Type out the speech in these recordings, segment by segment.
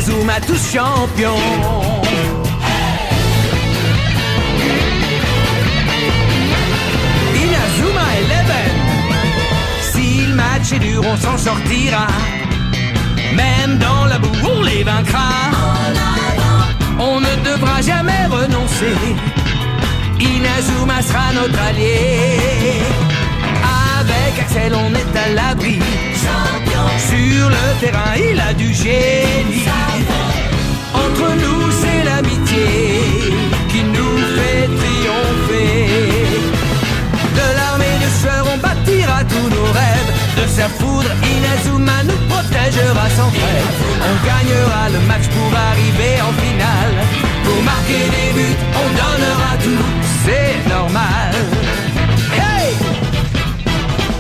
Inazuma tous champions. Inazuma 11. Si le match est dur, on s'en sortira. Même dans la boue, on les vaincra. On ne devra jamais renoncer. Inazuma sera notre allié. Avec Axel, on est à l'abri. Sur le terrain, il a du génie. Entre nous, c'est l'amitié qui nous fait triompher. De l'armée de sœurs, on bâtira tous nos rêves. De sa foudre, Inazuma nous protégera sans trêve. On gagnera le match pour arriver en finale. Pour marquer des buts, on donnera tout, c'est normal. Hey!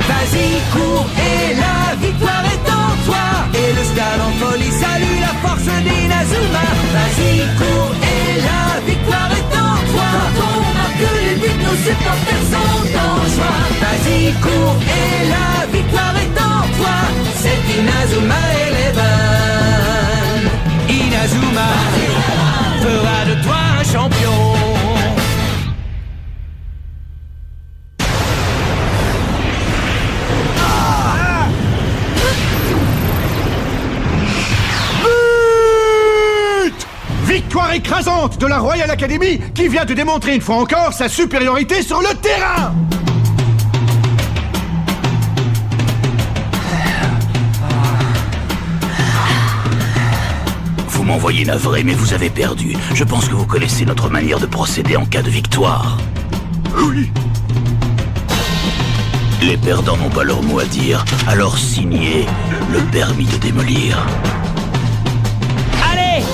Vas-y, cours et la victoire est en toi. Et le stade en folie salue la force d'Inazuma. Vas-y, cours et la victoire est en toi. Quand on marque les buts, nos supporters sont en joie. Vas-y, cours et la victoire est en toi. C'est Inazuma 11. Inazuma fera de toi un champion. Victoire écrasante de la Royal Academy qui vient de démontrer une fois encore sa supériorité sur le terrain. Vous m'envoyez navré, mais vous avez perdu. Je pense que vous connaissez notre manière de procéder en cas de victoire. Oui. Les perdants n'ont pas leur mot à dire, alors signez le permis de démolir. Allez!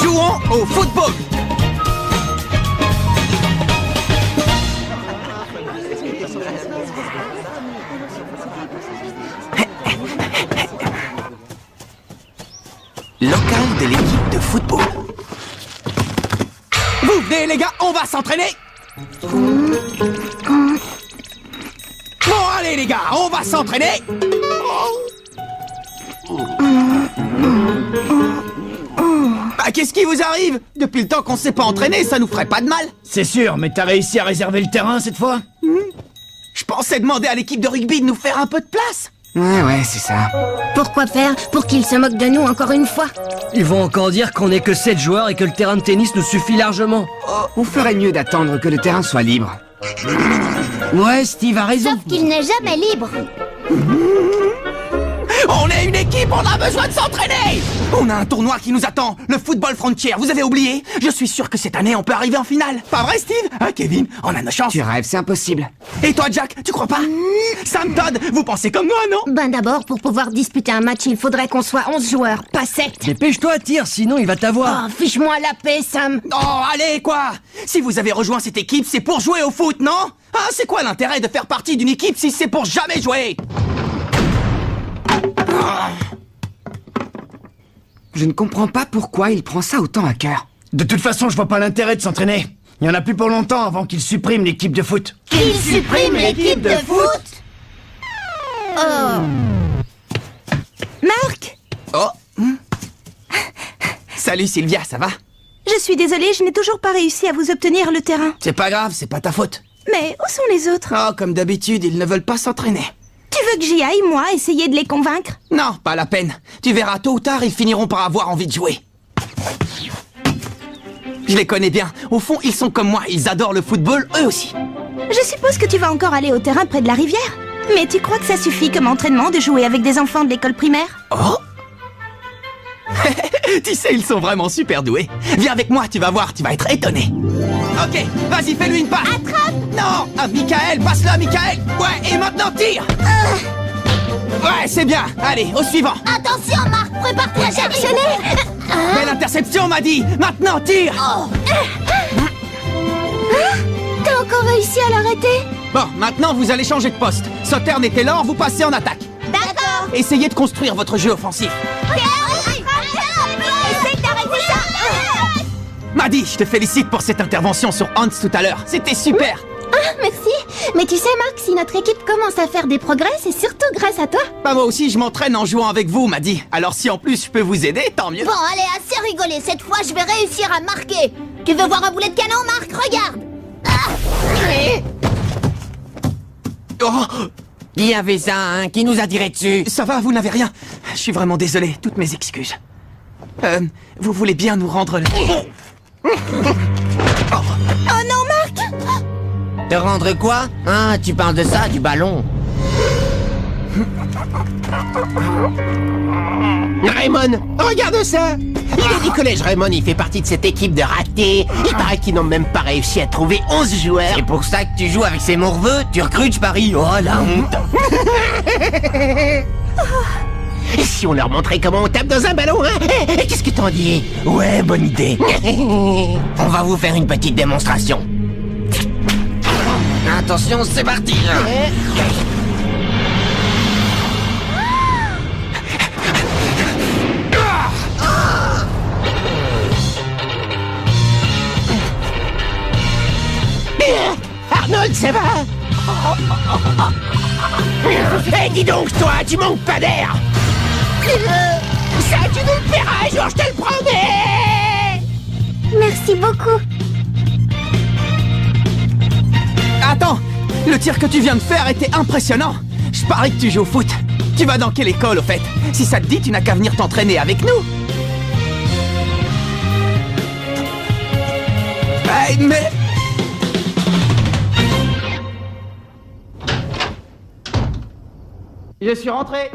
Jouons au football. Local de l'équipe de football. Vous venez les gars, on va s'entraîner. Bon allez les gars, on va s'entraîner. Bah qu'est-ce qui vous arrive? Depuis le temps qu'on s'est pas entraîné, ça nous ferait pas de mal. C'est sûr, mais t'as réussi à réserver le terrain cette fois? Je pensais demander à l'équipe de rugby de nous faire un peu de place. Ouais, c'est ça. Pourquoi faire? Pour qu'ils se moquent de nous encore une fois? Ils vont encore dire qu'on n'est que 7 joueurs et que le terrain de tennis nous suffit largement. On ferait mieux d'attendre que le terrain soit libre. Ouais, Steve a raison. Sauf qu'il n'est jamais libre. On est une équipe, on a besoin de s'entraîner. On a un tournoi qui nous attend, le Football Frontier, vous avez oublié? Je suis sûr que cette année on peut arriver en finale. Pas vrai Steve? Hein Kevin? On a nos chances. Tu rêves, c'est impossible. Et toi Jack, tu crois pas? Sam Todd, vous pensez comme moi, non? Ben d'abord, pour pouvoir disputer un match, il faudrait qu'on soit 11 joueurs, pas 7. Dépêche-toi, tire, sinon il va t'avoir. Oh, fiche-moi la paix, Sam. Oh, allez, quoi! Si vous avez rejoint cette équipe, c'est pour jouer au foot, non? Ah, c'est quoi l'intérêt de faire partie d'une équipe si c'est pour jamais jouer? Je ne comprends pas pourquoi il prend ça autant à cœur. De toute façon, je vois pas l'intérêt de s'entraîner. Il y en a plus pour longtemps avant qu'ils suppriment l'équipe de foot. Qu'il supprime l'équipe de foot? Oh. Marc? Oh! Salut Sylvia, ça va? Je suis désolée, je n'ai toujours pas réussi à vous obtenir le terrain. C'est pas grave, c'est pas ta faute. Mais où sont les autres? Oh, comme d'habitude, ils ne veulent pas s'entraîner. Tu veux que j'y aille, moi, essayer de les convaincre? Non, pas la peine. Tu verras, tôt ou tard, ils finiront par avoir envie de jouer. Je les connais bien. Au fond, ils sont comme moi, ils adorent le football, eux aussi. Je suppose que tu vas encore aller au terrain près de la rivière. Mais tu crois que ça suffit comme entraînement de jouer avec des enfants de l'école primaire? Oh! Tu sais, ils sont vraiment super doués. Viens avec moi, tu vas voir, tu vas être étonné. Ok, vas-y, fais-lui une passe. Attrape! Non, à Michael, passe-le à Michael. Ouais, et maintenant tire. Ouais, c'est bien. Allez, au suivant. Attention, Marc, prépare-toi à chercher. Belle interception, m'a dit. Maintenant, tire. T'as encore réussi à l'arrêter? Bon, maintenant, vous allez changer de poste. Sauternes et Taylor, vous passez en attaque. D'accord. Essayez de construire votre jeu offensif. Essaye d'arrêter ça. Maddy, je te félicite pour cette intervention sur Hans tout à l'heure. C'était super. Ah, merci. Mais tu sais, Marc, si notre équipe commence à faire des progrès, c'est surtout grâce à toi. Bah moi aussi, je m'entraîne en jouant avec vous, Maddy. Alors si en plus je peux vous aider, tant mieux. Bon, allez, assez rigolé. Cette fois, je vais réussir à marquer. Tu veux voir un boulet de canon, Marc? Regarde. Oh, Qui a fait ça, hein? Qui nous a tiré dessus? ça va, vous n'avez rien. Je suis vraiment désolé, toutes mes excuses. Vous voulez bien nous rendre le... Oh non, Marc! Te rendre quoi? Ah, tu parles de ça, du ballon. Raymond, regarde ça! Il est du collège Raymond, il fait partie de cette équipe de ratés. Il paraît qu'ils n'ont même pas réussi à trouver 11 joueurs. C'est pour ça que tu joues avec ces morveux? Tu recrutes, je parie? Oh, la honte! Et si on leur montrait comment on tape dans un ballon, hein? Qu'est-ce que t'en dis? Ouais, bonne idée. On va vous faire une petite démonstration. Attention, c'est parti. Arnold, ça va? Eh, dis donc, toi, tu manques pas d'air! Ça, tu nous le paieras un jour, je te le promets! Merci beaucoup. Attends, le tir que tu viens de faire était impressionnant. Je parie que tu joues au foot. Tu vas dans quelle école, au fait? Si ça te dit, tu n'as qu'à venir t'entraîner avec nous. Hey, mais... Je suis rentré.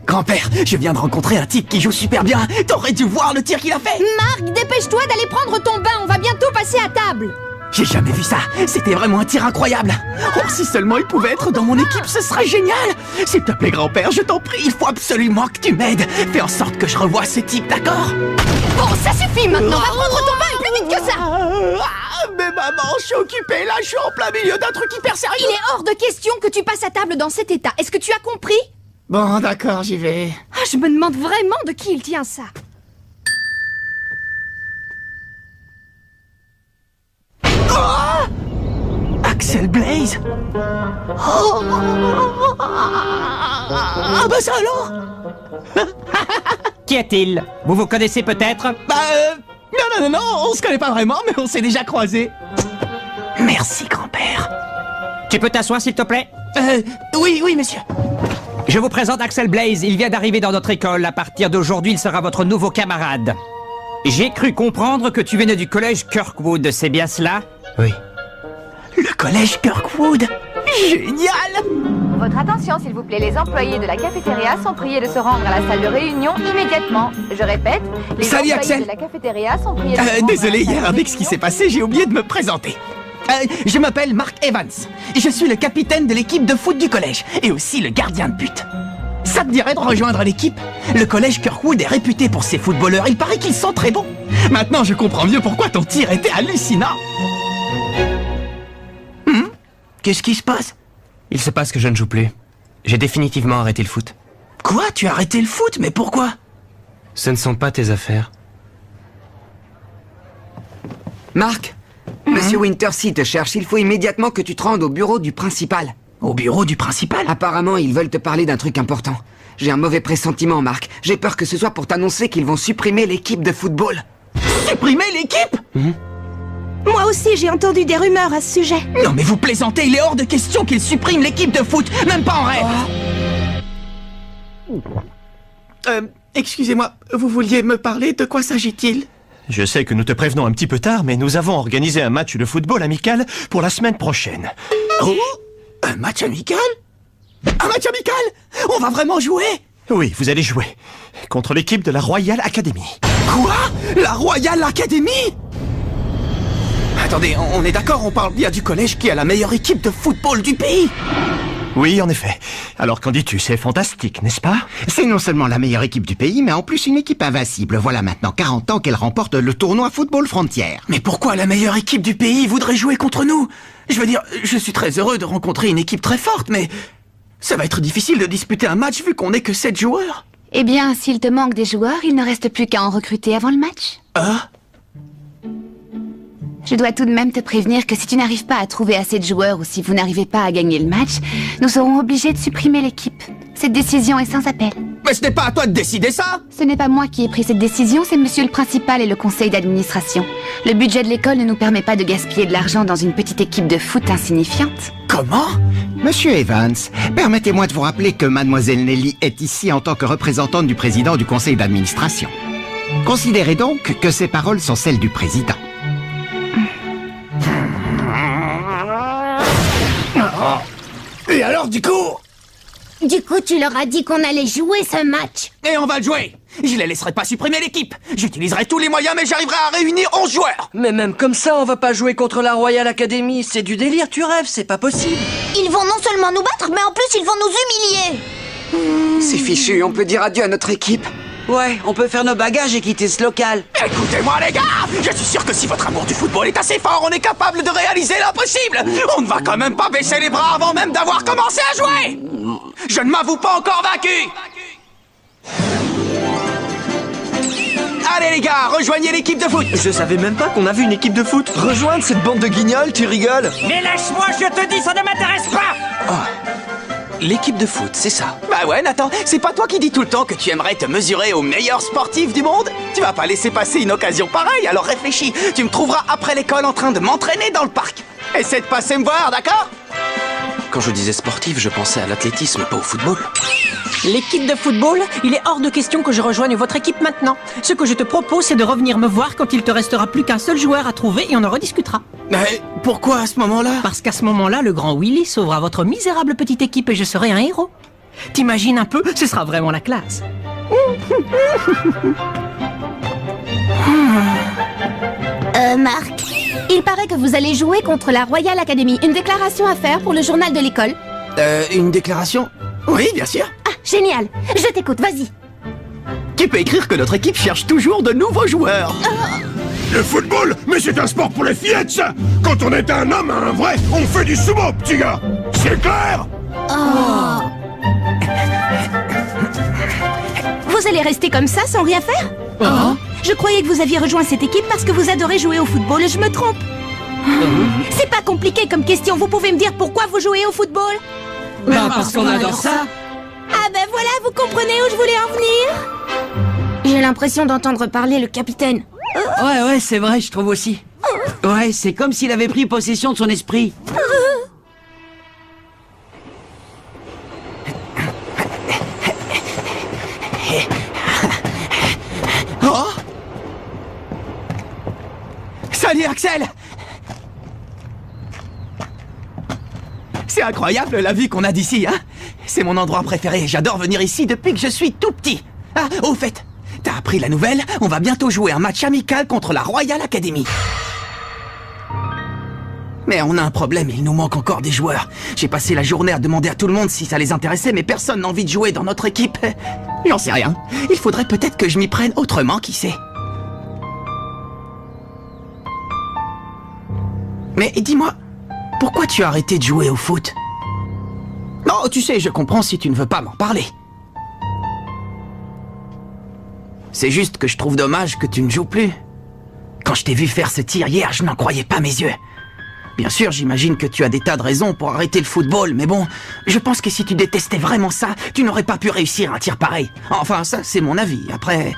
Grand-père, je viens de rencontrer un type qui joue super bien. T'aurais dû voir le tir qu'il a fait. Marc, dépêche-toi d'aller prendre ton bain, on va bientôt passer à table. J'ai jamais vu ça. C'était vraiment un tir incroyable. Oh, si seulement il pouvait être dans mon équipe, ce serait génial. S'il te plaît, grand-père, je t'en prie, il faut absolument que tu m'aides. Fais en sorte que je revoie ce type, d'accord? Bon, ça suffit maintenant, va prendre ton bain et plus vite que ça. Mais maman, je suis occupé, là, je suis en plein milieu d'un truc hyper sérieux. Il est hors de question que tu passes à table dans cet état. Est-ce que tu as compris? Bon, d'accord, j'y vais. Ah, je me demande vraiment de qui il tient ça. Axel Blaze. Ah bah ça alors. Qui est-il? Vous vous connaissez peut-être? Non, on se connaît pas vraiment, mais on s'est déjà croisés. Merci, grand-père. Tu peux t'asseoir, s'il te plaît? Oui, monsieur. Je vous présente Axel Blaze, il vient d'arriver dans notre école. À partir d'aujourd'hui, il sera votre nouveau camarade. J'ai cru comprendre que tu venais du collège Kirkwood, c'est bien cela? Oui. Le collège Kirkwood. Génial! Votre attention, s'il vous plaît. Les employés de la cafétéria sont priés de se rendre à la salle de réunion immédiatement. Je répète, les Salut, employés Axel. de la cafétéria sont priés de se rendre Désolé, à la salle hier, de avec ce qui réunion s'est passé, j'ai oublié de me présenter. Je m'appelle Mark Evans. Je suis le capitaine de l'équipe de foot du collège et aussi le gardien de but. Ça te dirait de rejoindre l'équipe? Le collège Kirkwood est réputé pour ses footballeurs. Il paraît qu'ils sont très bons. Maintenant, je comprends mieux pourquoi ton tir était hallucinant. Qu'est-ce qui se passe? Il se passe que je ne joue plus. J'ai définitivement arrêté le foot. Quoi? Tu as arrêté le foot? Mais pourquoi? Ce ne sont pas tes affaires. Marc, Monsieur Wintersea te cherche. Il faut immédiatement que tu te rendes au bureau du principal. Au bureau du principal? Apparemment, ils veulent te parler d'un truc important. J'ai un mauvais pressentiment, Marc. J'ai peur que ce soit pour t'annoncer qu'ils vont supprimer l'équipe de football. Supprimer l'équipe? Moi aussi, j'ai entendu des rumeurs à ce sujet. Non mais vous plaisantez, il est hors de question qu'ils suppriment l'équipe de foot, même pas en rêve. Excusez-moi, vous vouliez me parler? De quoi s'agit-il? Je sais que nous te prévenons un petit peu tard, mais nous avons organisé un match de football amical pour la semaine prochaine. Oh? Un match amical? Un match amical? On va vraiment jouer? Oui, vous allez jouer contre l'équipe de la Royal Academy. Quoi? La Royal Academy? Attendez, on est d'accord, on parle bien du collège qui a la meilleure équipe de football du pays. Oui, en effet. Alors qu'en dis-tu, c'est fantastique, n'est-ce pas? C'est non seulement la meilleure équipe du pays, mais en plus une équipe invincible. Voilà maintenant 40 ans qu'elle remporte le tournoi Football Frontière. Mais pourquoi la meilleure équipe du pays voudrait jouer contre nous? Je veux dire, je suis très heureux de rencontrer une équipe très forte, mais ça va être difficile de disputer un match vu qu'on n'est que 7 joueurs. Eh bien, s'il te manque des joueurs, il ne reste plus qu'à en recruter avant le match. Ah? Je dois tout de même te prévenir que si tu n'arrives pas à trouver assez de joueurs ou si vous n'arrivez pas à gagner le match, nous serons obligés de supprimer l'équipe. Cette décision est sans appel. Mais ce n'est pas à toi de décider ça! Ce n'est pas moi qui ai pris cette décision, c'est monsieur le principal et le conseil d'administration. Le budget de l'école ne nous permet pas de gaspiller de l'argent dans une petite équipe de foot insignifiante. Comment? Monsieur Evans, permettez-moi de vous rappeler que mademoiselle Nelly est ici en tant que représentante du président du conseil d'administration. Considérez donc que ces paroles sont celles du président. Et alors, du coup? Du coup, tu leur as dit qu'on allait jouer ce match. Et on va le jouer. Je les laisserai pas supprimer l'équipe. J'utiliserai tous les moyens, mais j'arriverai à réunir 11 joueurs. Mais même comme ça, on va pas jouer contre la Royal Academy. C'est du délire, tu rêves, c'est pas possible. Ils vont non seulement nous battre, mais en plus ils vont nous humilier. C'est fichu, on peut dire adieu à notre équipe. Ouais, on peut faire nos bagages et quitter ce local. Écoutez-moi les gars, je suis sûr que si votre amour du football est assez fort, on est capable de réaliser l'impossible. On ne va quand même pas baisser les bras avant même d'avoir commencé à jouer. Je ne m'avoue pas encore vaincu. Allez les gars, rejoignez l'équipe de foot. Je savais même pas qu'on avait une équipe de foot. Rejoindre cette bande de guignols, tu rigoles? Mais lâche-moi, je te dis, ça ne m'intéresse pas. Oh. L'équipe de foot, c'est ça. Bah ouais, Nathan, c'est pas toi qui dis tout le temps que tu aimerais te mesurer aux meilleurs sportifs du monde? Tu vas pas laisser passer une occasion pareille, alors réfléchis. Tu me trouveras après l'école en train de m'entraîner dans le parc. Essaie de passer me voir, d'accord? Quand je disais sportif, je pensais à l'athlétisme, pas au football. L'équipe de football, il est hors de question que je rejoigne votre équipe maintenant. Ce que je te propose, c'est de revenir me voir quand il te restera plus qu'un seul joueur à trouver et on en rediscutera. Mais pourquoi à ce moment-là? Parce qu'à ce moment-là, le grand Willy sauvera votre misérable petite équipe et je serai un héros. T'imagines un peu, ce sera vraiment la classe. Marc, il paraît que vous allez jouer contre la Royal Academy. Une déclaration à faire pour le journal de l'école. Une déclaration? Oui, bien sûr. Ah, génial. Je t'écoute, vas-y. Tu peux écrire que notre équipe cherche toujours de nouveaux joueurs. Le football? Mais c'est un sport pour les fillettes, ça! Quand on est un homme, un vrai, on fait du sumo, petit gars! C'est clair? Vous allez rester comme ça sans rien faire? Je croyais que vous aviez rejoint cette équipe parce que vous adorez jouer au football et je me trompe. C'est pas compliqué comme question, vous pouvez me dire pourquoi vous jouez au football? Parce qu'on adore ça. Ah ben voilà, vous comprenez où je voulais en venir? J'ai l'impression d'entendre parler le capitaine. Ouais, c'est vrai, je trouve aussi. Ouais, c'est comme s'il avait pris possession de son esprit. Oh! Salut Axel! C'est incroyable la vue qu'on a d'ici, hein? C'est mon endroit préféré, j'adore venir ici depuis que je suis tout petit. Ah, au fait, t'as appris la nouvelle? On va bientôt jouer un match amical contre la Royal Academy. Mais on a un problème, il nous manque encore des joueurs. J'ai passé la journée à demander à tout le monde si ça les intéressait, mais personne n'a envie de jouer dans notre équipe. J'en sais rien. Il faudrait peut-être que je m'y prenne autrement, qui sait. Mais dis-moi, pourquoi tu as arrêté de jouer au foot? Non, tu sais, je comprends si tu ne veux pas m'en parler. C'est juste que je trouve dommage que tu ne joues plus. Quand je t'ai vu faire ce tir hier, je n'en croyais pas mes yeux. Bien sûr, j'imagine que tu as des tas de raisons pour arrêter le football, mais bon, je pense que si tu détestais vraiment ça, tu n'aurais pas pu réussir un tir pareil. Enfin, ça, c'est mon avis. Après...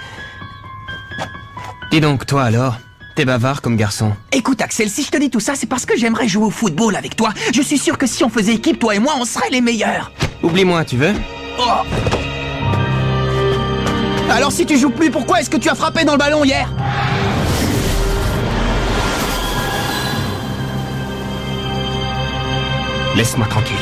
Dis donc, toi alors, t'es bavard comme garçon. Écoute, Axel, si je te dis tout ça, c'est parce que j'aimerais jouer au football avec toi. Je suis sûr que si on faisait équipe, toi et moi, on serait les meilleurs. Oublie-moi, tu veux? Oh. Alors si tu joues plus, pourquoi est-ce que tu as frappé dans le ballon hier? Laisse-moi tranquille.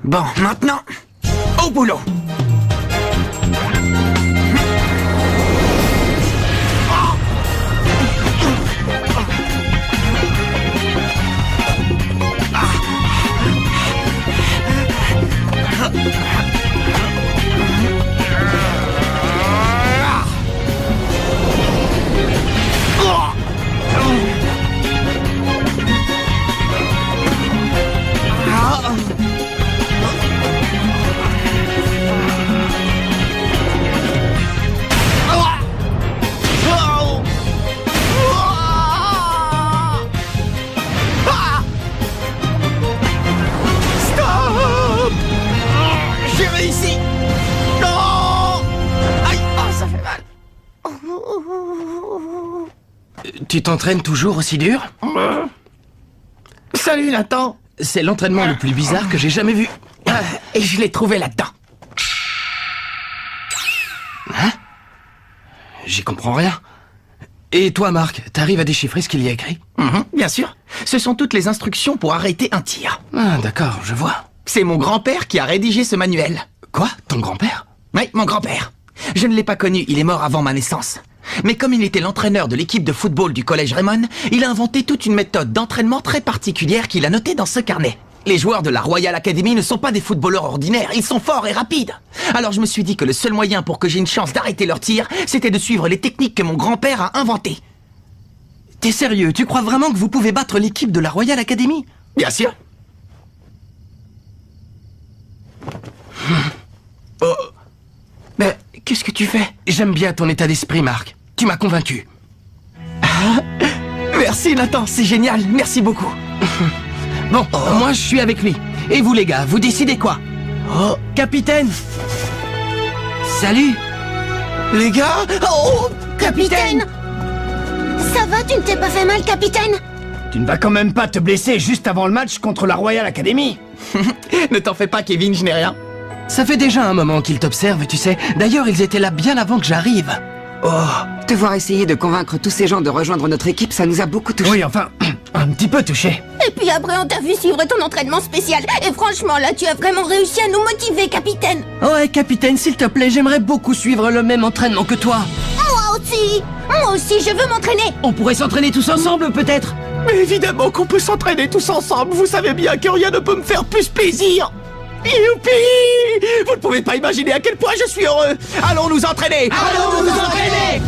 Bon, maintenant, au boulot. Stop! J'ai réussi! Non! Aïe! Oh, ça fait mal! Tu t'entraînes toujours aussi dur? Salut Nathan! C'est l'entraînement le plus bizarre que j'ai jamais vu. Et je l'ai trouvé là-dedans. Hein? J'y comprends rien. Et toi, Marc, t'arrives à déchiffrer ce qu'il y a écrit? Bien sûr. Ce sont toutes les instructions pour arrêter un tir. Ah, d'accord, je vois. C'est mon grand-père qui a rédigé ce manuel. Quoi? Ton grand-père? Oui, mon grand-père. Je ne l'ai pas connu, il est mort avant ma naissance. Mais comme il était l'entraîneur de l'équipe de football du collège Raymond, il a inventé toute une méthode d'entraînement très particulière qu'il a notée dans ce carnet. Les joueurs de la Royal Academy ne sont pas des footballeurs ordinaires, ils sont forts et rapides. Alors je me suis dit que le seul moyen pour que j'ai une chance d'arrêter leur tir, c'était de suivre les techniques que mon grand-père a inventées. T'es sérieux? Tu crois vraiment que vous pouvez battre l'équipe de la Royal Academy? Bien sûr. Oh. Mais qu'est-ce que tu fais? J'aime bien ton état d'esprit, Marc. Tu m'as convaincu. Merci Nathan, c'est génial, merci beaucoup. Bon, moi je suis avec lui. Et vous les gars, vous décidez quoi? Oh, capitaine! Salut! Les gars! Oh, capitaine! Ça va, tu ne t'es pas fait mal, capitaine? Tu ne vas quand même pas te blesser juste avant le match contre la Royal Academy? Ne t'en fais pas, Kevin, je n'ai rien. Ça fait déjà un moment qu'ils t'observent, tu sais. D'ailleurs, ils étaient là bien avant que j'arrive. Oh, te voir essayer de convaincre tous ces gens de rejoindre notre équipe, ça nous a beaucoup touché. Oui, enfin, un petit peu touché. Et puis après, on t'a vu suivre ton entraînement spécial. Et franchement, là, tu as vraiment réussi à nous motiver, capitaine. Ouais, capitaine, s'il te plaît, j'aimerais beaucoup suivre le même entraînement que toi. Moi aussi, je veux m'entraîner. On pourrait s'entraîner tous ensemble, peut-être? Mais évidemment qu'on peut s'entraîner tous ensemble. Vous savez bien que rien ne peut me faire plus plaisir. Youpi! Vous ne pouvez pas imaginer à quel point je suis heureux. Allons nous entraîner. Allons nous entraîner.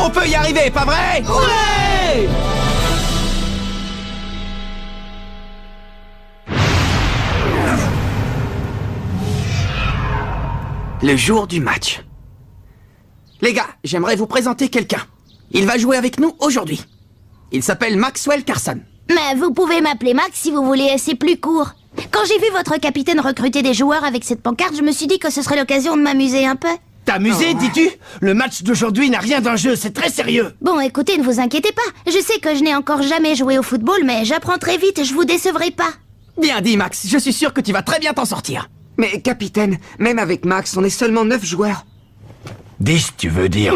On peut y arriver, pas vrai? Ouais! Le jour du match. Les gars, j'aimerais vous présenter quelqu'un. Il va jouer avec nous aujourd'hui. Il s'appelle Maxwell Carson. Mais vous pouvez m'appeler Max si vous voulez, c'est plus court. Quand j'ai vu votre capitaine recruter des joueurs avec cette pancarte, je me suis dit que ce serait l'occasion de m'amuser un peu. T'amuser, dis-tu? Le match d'aujourd'hui n'a rien d'un jeu, c'est très sérieux. Bon, écoutez, ne vous inquiétez pas. Je sais que je n'ai encore jamais joué au football, mais j'apprends très vite, je vous décevrai pas. Bien dit, Max. Je suis sûr que tu vas très bien t'en sortir. Mais capitaine, même avec Max, on est seulement 9 joueurs. 10, tu veux dire?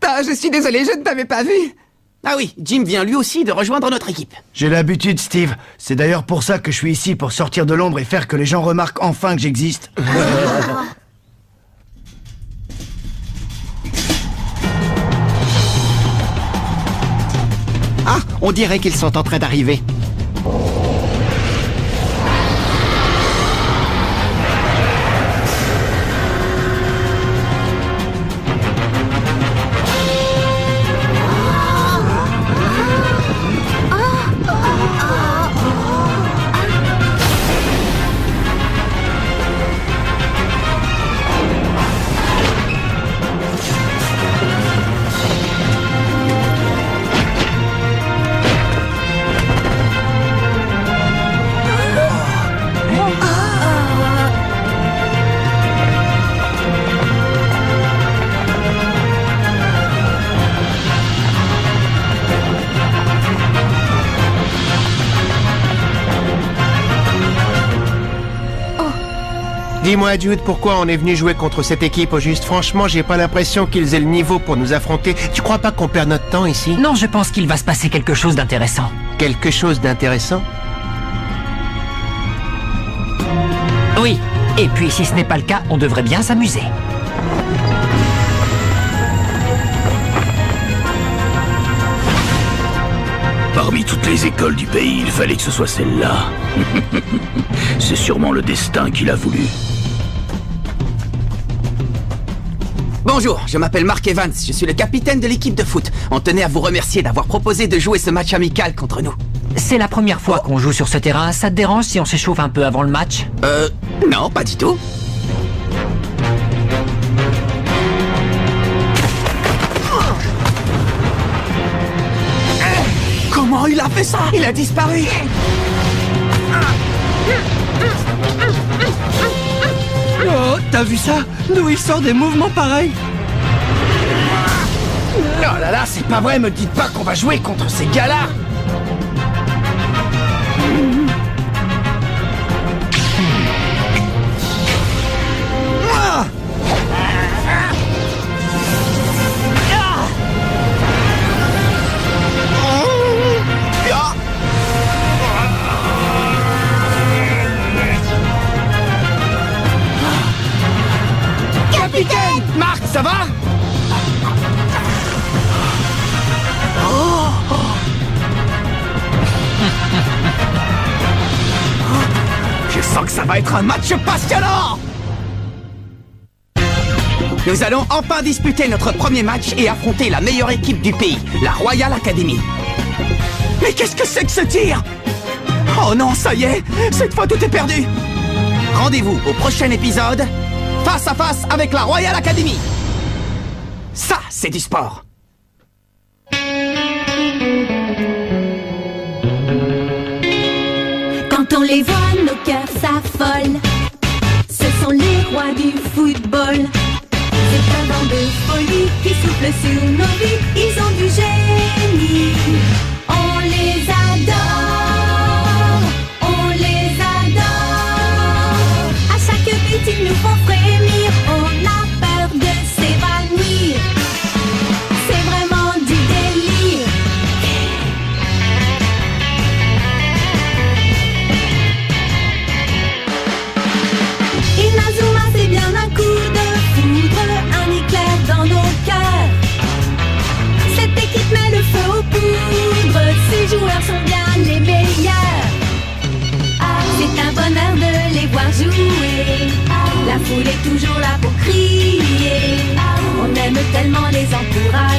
Ah, je suis désolé, je ne t'avais pas vu. Ah oui, Jim vient lui aussi de rejoindre notre équipe. J'ai l'habitude, Steve. C'est d'ailleurs pour ça que je suis ici, pour sortir de l'ombre et faire que les gens remarquent enfin que j'existe. Ah, on dirait qu'ils sont en train d'arriver. Dis-moi, Jude, pourquoi on est venu jouer contre cette équipe au juste? Franchement, j'ai pas l'impression qu'ils aient le niveau pour nous affronter. Tu crois pas qu'on perd notre temps ici? Non, je pense qu'il va se passer quelque chose d'intéressant. Quelque chose d'intéressant? Oui, et puis si ce n'est pas le cas, on devrait bien s'amuser. Parmi toutes les écoles du pays, il fallait que ce soit celle-là. C'est sûrement le destin qu'il a voulu. Bonjour, je m'appelle Mark Evans, je suis le capitaine de l'équipe de foot. On tenait à vous remercier d'avoir proposé de jouer ce match amical contre nous. C'est la première fois qu'on joue sur ce terrain. Ça te dérange si on s'échauffe un peu avant le match? Non, pas du tout. Comment il a fait ça? Il a disparu. Oh, t'as vu ça? D'où il sort des mouvements pareils? Oh là là, c'est pas vrai, me dites pas qu'on va jouer contre ces gars-là. Capitaine! Marc, ça va? Je sens que ça va être un match passionnant! Nous allons enfin disputer notre premier match et affronter la meilleure équipe du pays, la Royal Academy. Mais qu'est-ce que c'est que ce tir? Oh non, ça y est, cette fois tout est perdu. Rendez-vous au prochain épisode, face à face avec la Royal Academy. Ça, c'est du sport. Quand on les voit, nos cœurs s'affolent. Ce sont les rois du football. C'est un vent de folie qui souffle sur nos vies. Ils ont du génie. On les adore. On les adore. À chaque but, ils nous font frémir. On a peur de s'évanouir. C'est vraiment du délire. Inazuma, c'est bien un coup de foudre, un éclair dans nos cœurs. Cette équipe met le feu aux poudres, ces joueurs sont bien les meilleurs. C'est un bonheur de les voir jouer, la foule est toujours là pour crier. On aime tellement les encourager.